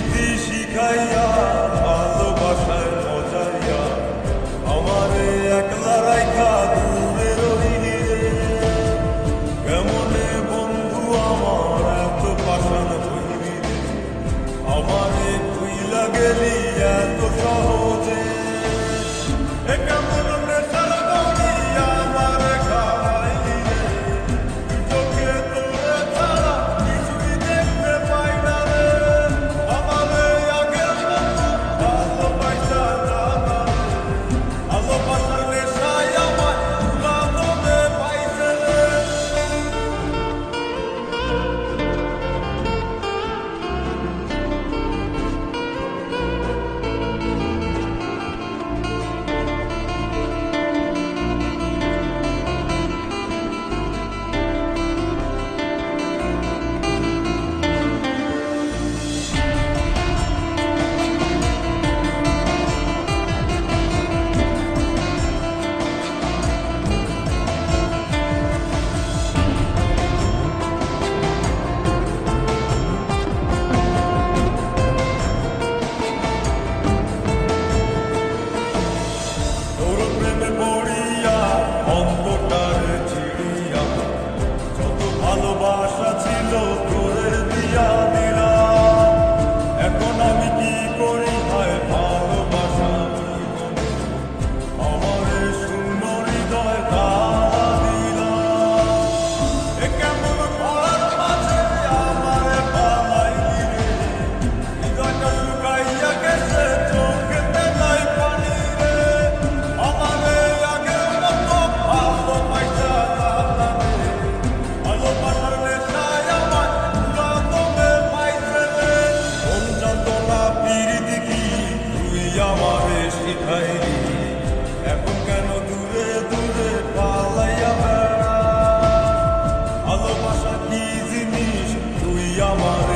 প্রীতি শিখাইয়া ভালোবাসায় মজাইয়া আমারে একলা রাইখা দূরে রহিলে কেমনে বন্ধু আমার এত পাষাণ হইবি রে আমারে কইলা গেলি এত সহজে এ কেমন নেশার গড়িয়া আমারে খাওয়াইলি রে চোখে তোরে ছাড়া কিছুই দেখতে পাই না রে আমারে আগের মতো ভালোবাসা জানা ভালোবাসার নেশায় আমার ভুলাতে পাইছে রে তোর প্রেমে পড়িয়া অন্ধকারে চিড়িয়া যত ভালোবাসা ছিল তোরে দিয়া দিলাম এখন আমি কি করি হায় ভালোবাসা জীবনে আমারে শূন্য হৃদয় তালা দিলাম এ কেমন ঘর মাঝে আমারে পালাইলি রে হৃদয়টা শুকাইয়া গেছে চোখেতে নাই পানি রে আমারে আগের মতো ভালোবাসা জানা রে ভালোবাসার নেশায় আমার ভুলাতে পাইছে রে কোন যন্ত্রণা প্রীতি কি তুই আমারে শিখাইলি এখন কেন দূরে দূরে পালাইয়া বেড়া ভালোবাসা কি জিনিস তুই আমারে